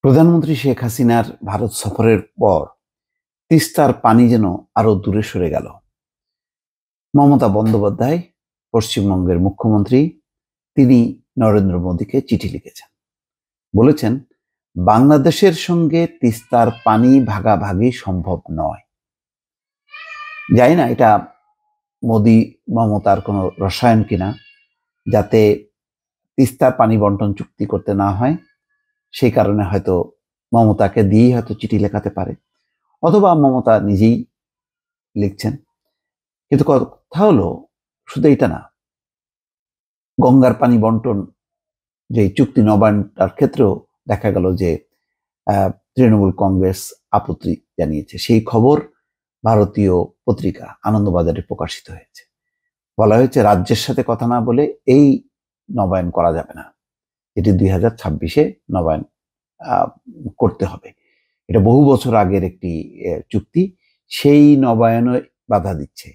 প্রধানমন্ত্রী শেখ হাসিনার ভারত সফরের পর তিস্তার পানি যেন আরো দূরে সরে গেল। মমতা বন্দ্যোপাধ্যায়, পশ্চিমবঙ্গের মুখ্যমন্ত্রী, তিনি নরেন্দ্র মোদীকে চিঠি লিখেছেন। বলেছেন, বাংলাদেশের সঙ্গে তিস্তার পানি ভাগাভাগি সম্ভব নয়। জানি না এটা মোদী মমতার কোনো রসায়ন কিনা, যাতে তিস্তার পানি বন্টন চুক্তি করতে না হয়। সেই কারণে হয়তো মমতাকে দিয়েই হয়তো চিঠি লেখাতে পারে, অথবা মমতা নিজেই লিখছেন। কিন্তু কথা হলো, শুধু এটা না, গঙ্গার পানি বন্টন যে চুক্তি নবায়নটার ক্ষেত্রেও দেখা গেল যে তৃণমূল কংগ্রেস আপত্তি জানিয়েছে। সেই খবর ভারতীয় পত্রিকা আনন্দবাজারে প্রকাশিত হয়েছে। বলা হয়েছে, রাজ্যের সাথে কথা না বলে এই নবায়ন করা যাবে না, এটি 2026-এ নবায়ন করতে হবে। এটা বহু বছর আগের একটি চুক্তি, সেই নবায়নে বাধা দিচ্ছে।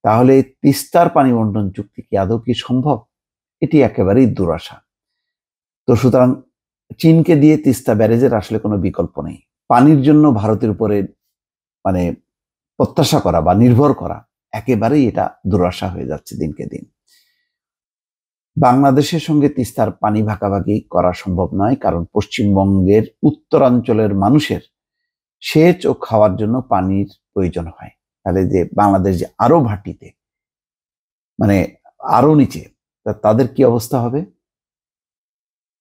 তাহলে তিস্তার পানি বন্টন চুক্তি কি আদৌ কি সম্ভব? এটি একেবারেই দুরাশা। তো সুতরাং চীনকে দিয়ে তিস্তা ব্যারেজের আসলে কোনো বিকল্প নেই। পানির জন্য ভারতের উপরে মানে প্রত্যাশা করা বা নির্ভর করা একেবারেই এটা দুরাশা হয়ে যাচ্ছে দিনকে দিন। বাংলাদেশের সঙ্গে তিস্তার পানি ভাগাভাগি করা সম্ভব নয়, কারণ পশ্চিমবঙ্গের উত্তরাঞ্চলের মানুষের সেচ ও খাওয়ার জন্য পানির প্রয়োজন হয়। তাহলে যে বাংলাদেশ যে আরো ভাটিতে, মানে আরো নিচে, তাদের কি অবস্থা হবে?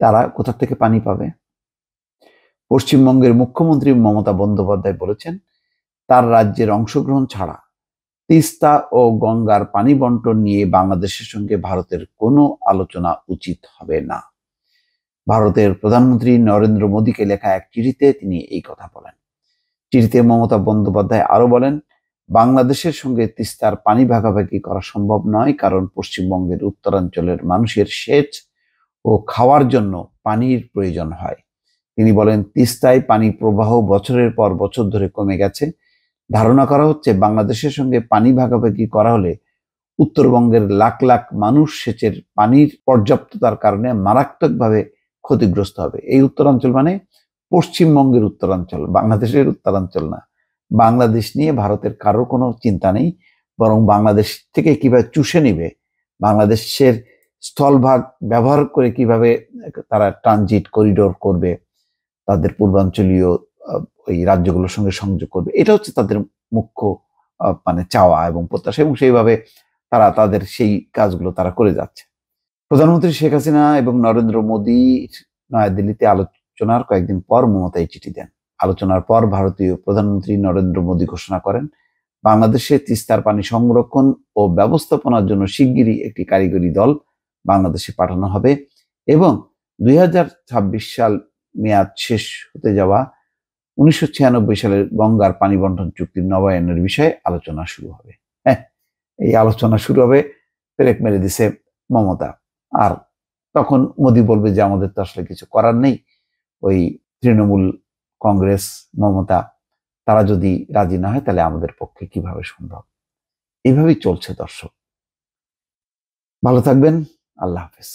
তারা কোথা থেকে পানি পাবে? পশ্চিমবঙ্গের মুখ্যমন্ত্রী মমতা বন্দ্যোপাধ্যায় বলেছেন, তার রাজ্যের অংশগ্রহণ ছাড়া তিস্তা ও গঙ্গার পানি বন্টন নিয়ে বাংলাদেশের সঙ্গে ভারতের কোনো আলোচনা উচিত হবে না। ভারতের প্রধানমন্ত্রী নরেন্দ্র মোদীকে লেখা এক চিঠিতে তিনি এই কথা বলেন। চিঠিতে মমতা বন্দ্যোপাধ্যায় আরো বলেন, বাংলাদেশের সঙ্গে তিস্তার পানি ভাগাভাগি করা সম্ভব নয়, কারণ পশ্চিমবঙ্গের উত্তরাঞ্চলের মানুষের সেচ ও খাওয়ার জন্য পানির প্রয়োজন হয়। তিনি বলেন, তিস্তায় পানি প্রবাহ বছরের পর বছর ধরে কমে গেছে। ধারণা করা হচ্ছে, বাংলাদেশের সঙ্গে পানি ভাগাভাগি করা হলে উত্তরবঙ্গের লাখ লাখ মানুষ সেচের পানির পর্যাপ্ততার কারণে মারাত্মকভাবে ক্ষতিগ্রস্ত হবে। এই উত্তরাঞ্চল মানে পশ্চিমবঙ্গের উত্তরাঞ্চল, বাংলাদেশের উত্তরাঞ্চল না। বাংলাদেশ নিয়ে ভারতের কারোর কোনো চিন্তা নেই, বরং বাংলাদেশ থেকে কিভাবে চুষে নিবে, বাংলাদেশের স্থলভাগ ব্যবহার করে কিভাবে তারা ট্রানজিট করিডোর করবে, তাদের পূর্বাঞ্চলীয় ওই রাজ্যগুলোর সঙ্গে সংযোগ করবে, এটা হচ্ছে তাদের মুখ্য চাওয়া এবং প্রত্যাশা, এবং সেইভাবে তারা তাদের সেই কাজগুলো তারা করে যাচ্ছে। প্রধানমন্ত্রী শেখ হাসিনা এবং নরেন্দ্র মোদী নয়াদিল্লিতে আলোচনার কয়েকদিন পর মমতা এই চিঠি দেন। আলোচনার পর ভারতীয় প্রধানমন্ত্রী নরেন্দ্র মোদী ঘোষণা করেন, বাংলাদেশে তিস্তার পানি সংরক্ষণ ও ব্যবস্থাপনার জন্য শিগগিরই একটি কারিগরি দল বাংলাদেশে পাঠানো হবে এবং 2026 সাল মেয়াদ শেষ হতে যাওয়া 1996 সালের গঙ্গার পানি বন্টন চুক্তির নবায়নের বিষয়ে আলোচনা শুরু হবে। হ্যাঁ, এই আলোচনা শুরু হবে, পেরেক মেরে দিছে মমতা। আর তখন মোদী বলবে যে আমাদের তো আসলে কিছু করার নেই, ওই তৃণমূল কংগ্রেস মমতা তারা যদি রাজি না হয় তাহলে আমাদের পক্ষে কিভাবে সম্ভব। এইভাবেই চলছে দর্শক। ভালো থাকবেন, আল্লাহ হাফেজ।